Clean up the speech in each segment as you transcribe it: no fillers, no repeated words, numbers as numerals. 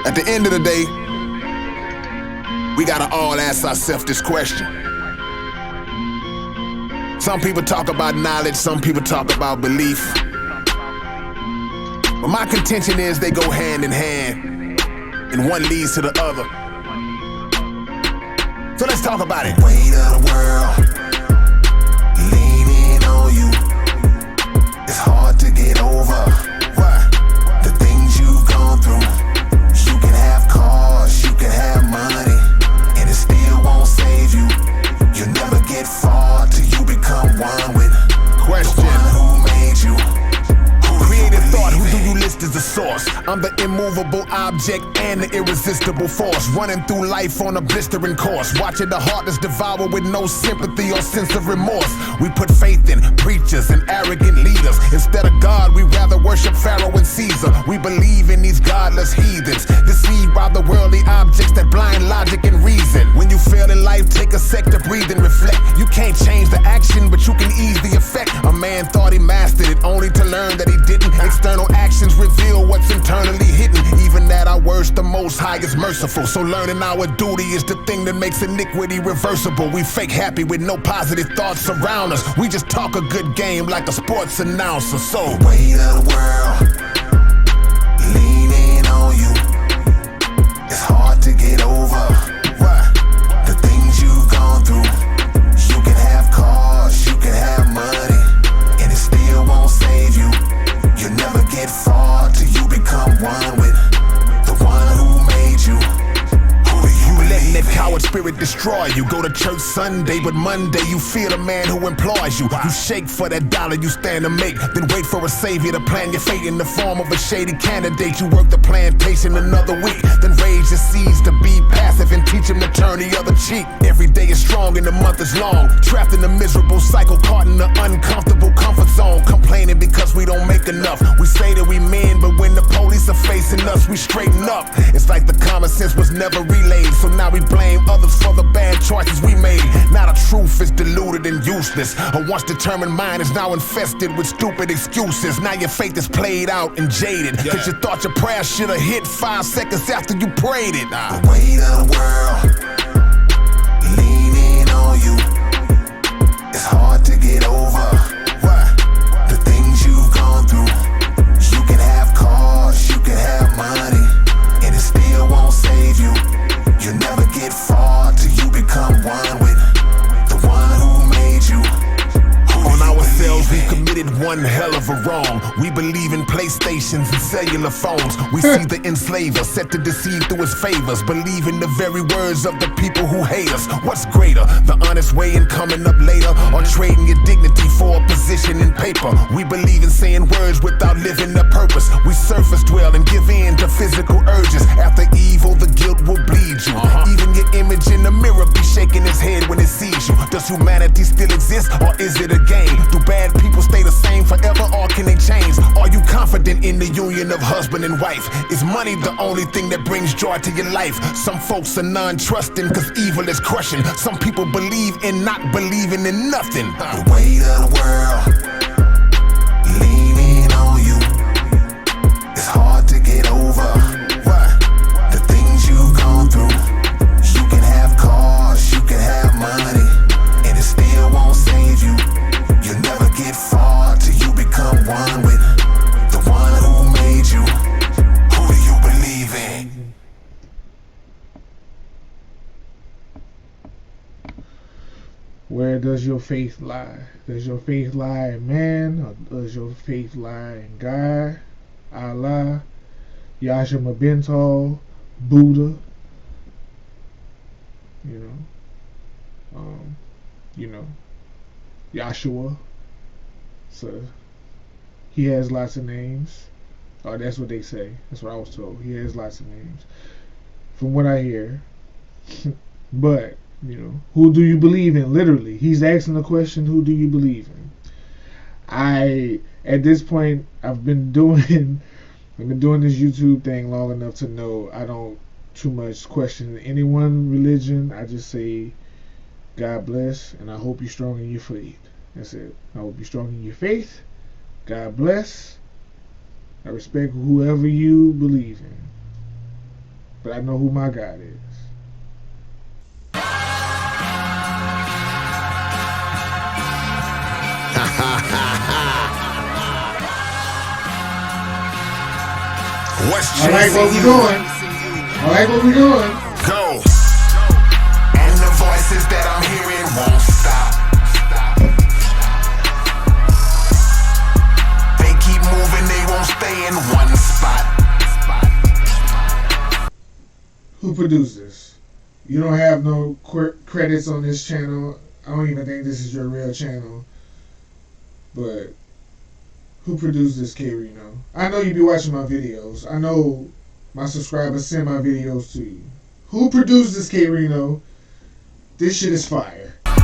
At the end of the day, we gotta all ask ourselves this question. Some people talk about knowledge, some people talk about belief. But my contention is they go hand in hand, and one leads to the other. So let's talk about it. Weight of the world leaning on you. It's hard to get over. Why? The things you've gone through. You can have cars, you can have money, and it still won't save you. You'll never get far till you become one with Question. the one who made you. Creative thought, who do you list as the source? I'm the immovable object and the irresistible force, running through life on a blistering course, watching the heartless devour with no sympathy or sense of remorse. We put faith in preachers and arrogant leaders. Instead of God, we rather worship Pharaoh and Caesar. We believe in these godless heathens, deceived by the worldly objects that blind logic and reason. When you fail in life, take a sec to breathe and reflect. You can't change the action, but you can ease the effect. A man thought he mastered it, only to learn that he didn't. External actions reveal what's internally hidden. Even at our worst, the Most High is merciful. So learning our duty is the thing that makes iniquity reversible. We fake happy with no positive thoughts around us. We just talk a good game like a sports announcer. So Weight of the world leaning on you. It's hard to get over. why? The things you've gone through. You can have cars, you can have money, and it still won't save you. You'll never get far till you become one with the one who made you. Who do you Letting that believe in? coward spirit destroy you. Go to church Sunday, but Monday you feel a man who employs you. You shake for that dollar you stand to make, then wait for a savior to plan your fate in the form of a shady candidate. You work the plantation another week, then raise your seeds to be passive and teach him to turn the other cheek. Every day is strong and the month is long, trapped in a miserable cycle, caught in an uncomfortable comfort zone, complaining because we don't make enough. We say that we men, but when the police are facing us, we straighten up. It's like the common sense was never relayed, so now we blame others for the bad choices we made. Now the truth is diluted and useless. A once determined mind is now infested with stupid excuses. Now your faith is played out and jaded, cause you thought your prayer should have hit 5 seconds after you prayed it. The weight of the world leaning on you. It's hard to get over. Why? The things you've gone through. You can have cars, you can have money, and it still won't save you. You'll never get far till you become one with the one who made you. On ourselves, we committed one hell of a wrong. We believe in PlayStations and cellular phones. We see the enslaver set to deceive through his favors, believe in the very words of the people who hate us. What's greater, the honest way in coming up later, or trading your dignity for a position in paper? We believe in saying words without living their purpose. We surface dwell and give in to physical urges. After evil, the guilt will bleed you. Even your image in the mirror be shaking its head when it sees you. Does humanity still exist, or is it a game? Do bad people stay the same forever, or can they change? Are you confident in the union of husband and wife? Is money the only thing that brings joy to your life? Some folks are non-trusting cause evil is crushing. Some people believe in not believing in nothing. The weight of the world leaning on you. It's hard to get over. Why? The things you've gone through. You can have cars, you can have money, and it still won't save you. You'll never get far till you become one with the one who made you. Who do you believe in? Where does your faith lie? Does your faith lie in man, or does your faith lie in God, Allah, Yasha Mabento, Buddha? You know, Yahshua. So he has lots of names. Oh, that's what they say. That's what I was told. He has lots of names, from what I hear. But who do you believe in? Literally, he's asking the question, who do you believe in? At this point, I've been doing this YouTube thing long enough to know I don't too much question any one religion. I just say, God bless, and I hope you're strong in your faith. That's it. I hope you're strong in your faith. God bless. I respect whoever you believe in. but I know who my God is. What's I like what we're doing. I like what we're doing. Go. And the voices that I'm hearing won't stop. They keep moving, they won't stay in one spot. Who produced this? You don't have no credits on this channel. I don't even think this is your real channel. But who produced this, K-Rino? I know you be watching my videos. I know my subscribers send my videos to you. Who produced this, K-Rino? This shit is fire. And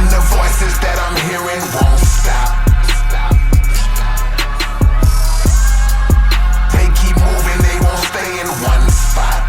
the voices that I'm hearing won't stop. They keep moving, they won't stay in one spot.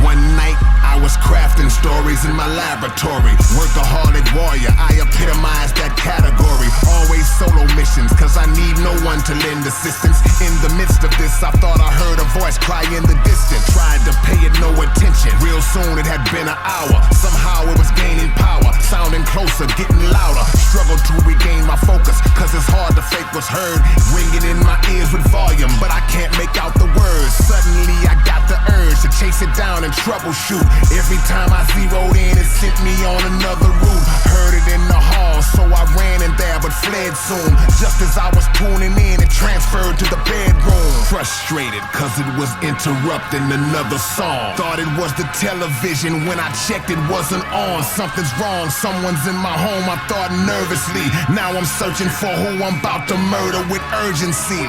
One night I was crafting stories in my laboratory. Workaholic warrior, I epitomize that category. Always solo missions, cause I need no one to lend assistance. In the midst of this, I thought I heard a voice cry in the distance. Tried to pay it no attention. Real soon it had been an hour. Somehow it was gaining power. Sounding closer, getting louder. Struggled to regain my focus, cause it's hard to fake what's heard. Ringing in my ears with volume, but I can't make out the words. Suddenly I got the urge to chase it down and troubleshoot. Every time I zeroed in, it sent me on another route. Heard it in the hall, so I ran in there but fled soon. Just as I was tuning in, it transferred to the bedroom. Frustrated, cause it was interrupting another song. Thought it was the television, when I checked it wasn't on. Something's wrong, someone's in my home, I thought nervously. Now I'm searching for who I'm about to murder with urgency.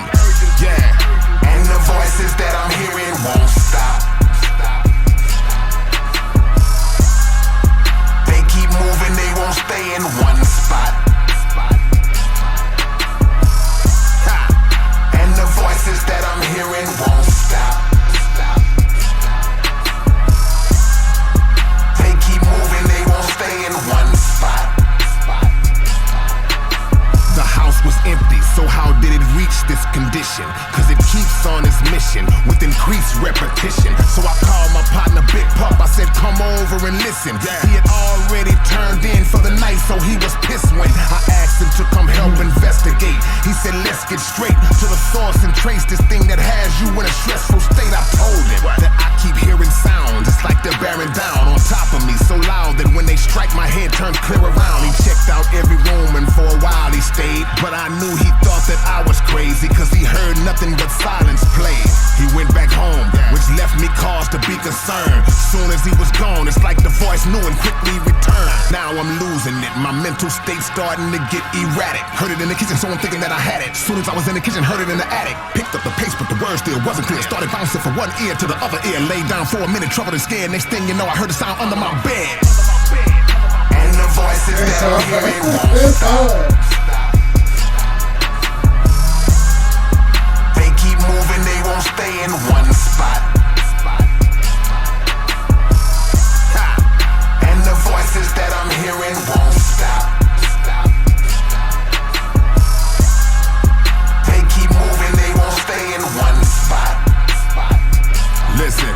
Yeah. And the voices that I'm hearing won't stop. They keep moving, they won't stay in one spot. And the voices that I'm hearing won't stop. They keep moving, they won't stay in one spot. The house was empty, so how did it reach this condition? Cause it keeps on its mission with increased repetition. So I called my partner Big Pup, I said come over and listen. He had already turned in for the night, so he was pissed when I asked him to come help investigate. He said let's get straight to the source and trace this thing that has you in a stressful state. I told him that I keep hearing sounds, it's like they're bearing down on top of me so loud that when they strike my head turns clear around. He checked out every room and for a while he stayed, but I knew he thought that I was crazy, cause he heard nothing but silence play. He went back home, which left me cause to be concerned. Soon as he was gone, it's like the voice knew and quickly returned. Now I'm losing it, my mental state starting to get erratic. Heard it in the kitchen, so I'm thinking that I had it. Soon as I was in the kitchen, heard it in the attic. Picked up the pace, but the word still wasn't clear. Started bouncing from one ear to the other ear. Laid down for a minute, troubled and scared. Next thing you know, I heard a sound under my bed. And the voices that I'm hearing won't stop. They keep moving, they won't stay in one spot. And the voices that I'm hearing won't stop. They keep moving, they won't stay in one spot. Listen,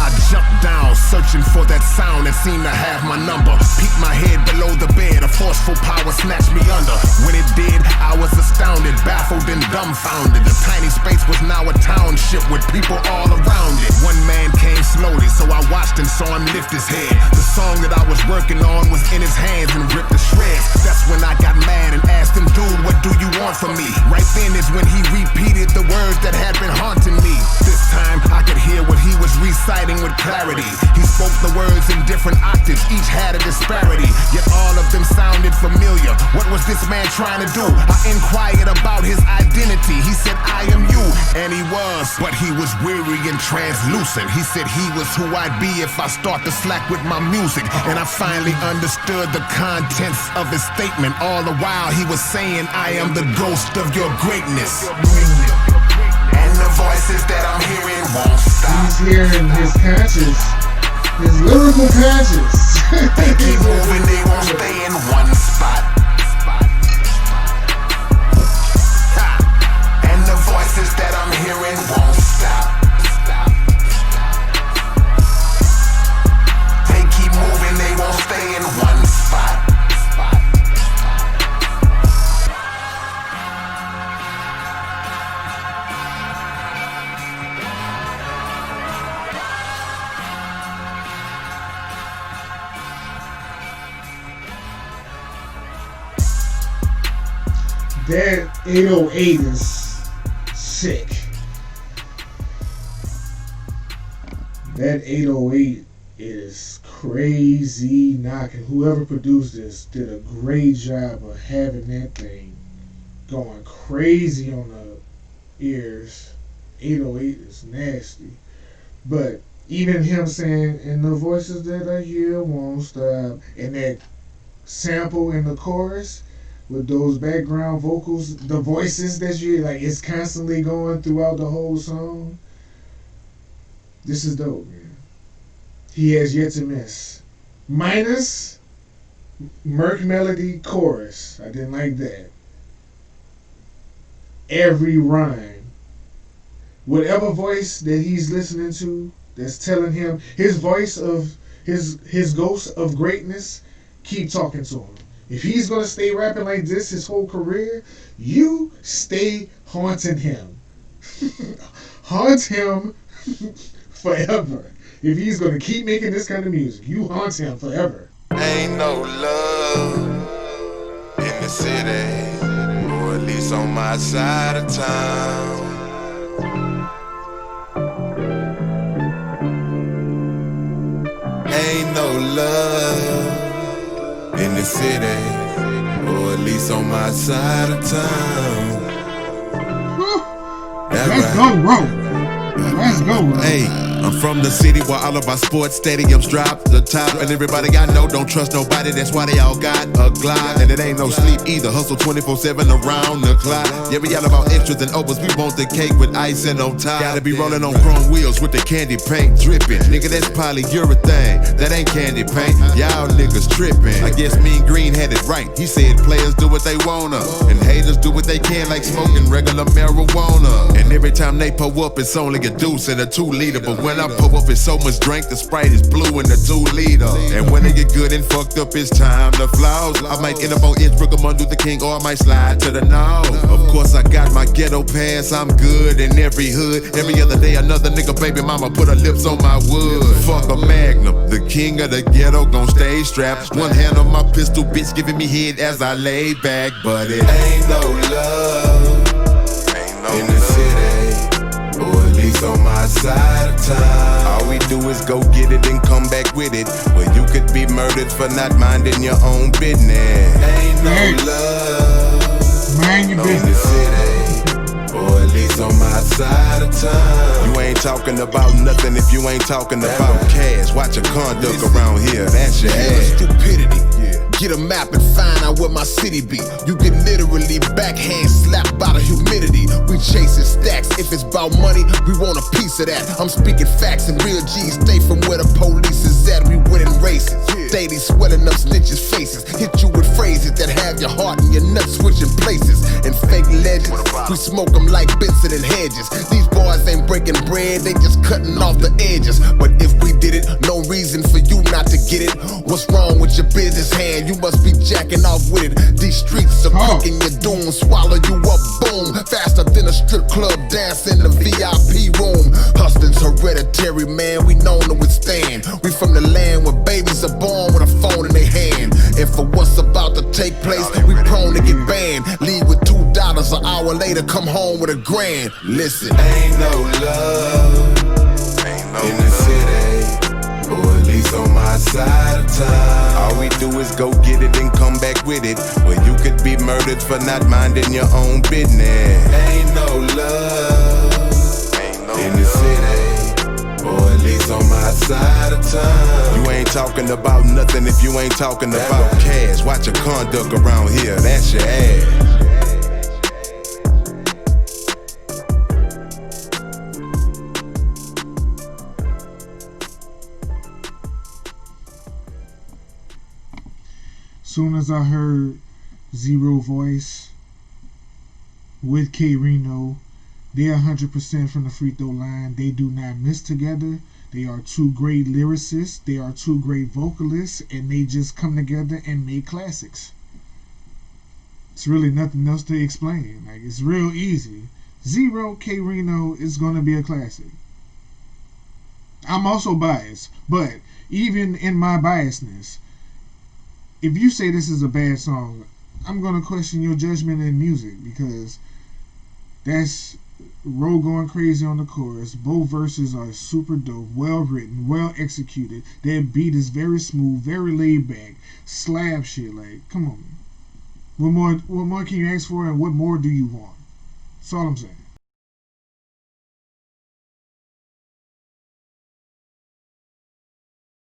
I jumped down, searching for that sound that seemed to have my number. Peeked my head below the bed, a forceful power snatched me under. When it did, I was astounded, baffled and dumbfounded. The tiny space was now a township with people all around it. One man came slowly, so I watched and saw him lift his head. The song that I was working on was in his hands and ripped to shreds. That's when I got mad and asked him, dude, what do you want from me? Right then is when he repeated the words that had been haunting me. This time I could hear what he was reciting with clarity. He spoke the words in different octaves, each had a disparity, yet all of them sounded familiar. What was this man trying to do? I inquired about his identity. He said, I am you, and he was, but he was weary and translucent. He said he was who I'd be if I start to slack with my music. And I finally understood the contents of his statement. All the while he was saying, I am the ghost of your greatness. And the voices that I'm hearing won't stop. He's hearing his conscience, his lyrical conscience. They keep moving, they won't stay in one spot. And the voices that I'm hearing That 808 is sick. That 808 is crazy knocking. Whoever produced this did a great job of having that thing going crazy on the ears. 808 is nasty. But even him saying, and the voices that I hear won't stop, and that sample in the chorus with those background vocals, the voices that you like, it's constantly going throughout the whole song. This is dope, man. He has yet to miss. Minus Merc Melody chorus. I didn't like that. Every rhyme. Whatever voice that he's listening to that's telling him his voice of his ghost of greatness, keep talking to him. If he's gonna stay rapping like this his whole career, you stay haunting him. Haunt him forever. If he's gonna keep making this kind of music, you haunt him forever. Ain't no love in the city, or at least on my side of town. Ain't no love in the city, or at least on my side of town. Let's go, bro. Let's go, bro. Hey, I'm from the city where all of our sports stadiums drop the top, and everybody I know don't trust nobody. That's why they all got a Glock, and it ain't no sleep either. Hustle 24/7 around the clock. Yeah, we all about extras and overs. We want the cake with icing on top. Gotta be rolling on chrome wheels with the candy paint dripping. Nigga, that's polyurethane. That ain't candy paint. Y'all niggas tripping. I guess Mean Green had it right. He said players do what they wanna, and haters do what they can, like smoking regular marijuana. And every time they pull up, it's only a deuce and a 2-liter. But when I pull up, it's so much drink, the Sprite is blue in the 2-liter. And when it get good and fucked up, it's time to floss. I might end up on Innsbruck or Martin Luther King, or I might slide to the north. Of course, I got my ghetto pass. I'm good in every hood. Every other day, another nigga baby mama put her lips on my wood. Fuck a Magnum, the king of the ghetto gon' stay strapped. One hand on my pistol, bitch giving me head as I lay back. But it ain't no love in the city, or at least on my side of town. All we do is go get it and come back with it. Well, you could be murdered for not minding your own business. Ain't no love Mind your in the business. city, or at least on my side of town. You ain't talking about nothing if you ain't talking about cash. Watch your conduct around here, that's your ass. Stupidity. Get a map and find out where my city be. You get literally backhand slapped by the humidity. We chasing stacks. If it's about money, we want a piece of that. I'm speaking facts and real G's stay from where the police is at. We winning races. Daily swelling up snitches' faces. Hit you with phrases that have your heart and your nuts switching places. And fake legends, we smoke them like Benson and Hedges. These boys ain't breaking bread, they just cutting off the edges. But if we did it, no reason for you not to get it. What's wrong with your business hand? You must be jacking off with it. These streets are cooking your doom, swallow you up, boom. Faster than a strip club dance in the VIP room. Hustling's hereditary, man, we known to withstand. We from the land where babies are born with a phone in their hand. And for what's about to take place, we prone to get banned. Leave with $2 an hour later, come home with $1,000. Listen, Ain't no love in the city, or at least on my side of town. All we do is go get it and come back with it. Well, you could be murdered for not minding your own business. Ain't no love in the city, or at least on my side of town. You ain't talking about nothing if you ain't talking about cash. Watch your conduct around here, that's your ass. Soon as I heard Zero voice with K-Rino, they're 100% from the free throw line. They do not miss together. They are two great lyricists. They are two great vocalists, and they just come together and make classics. It's really nothing else to explain. Like, it's real easy. Zero K-Rino is going to be a classic. I'm also biased, but even in my biasness, if you say this is a bad song, I'm gonna question your judgment in music because that's Ro going crazy on the chorus. Both verses are super dope, well written, well executed. That beat is very smooth, very laid back, slab shit. Like, come on, man. What more? What more can you ask for, and what more do you want? That's all I'm saying.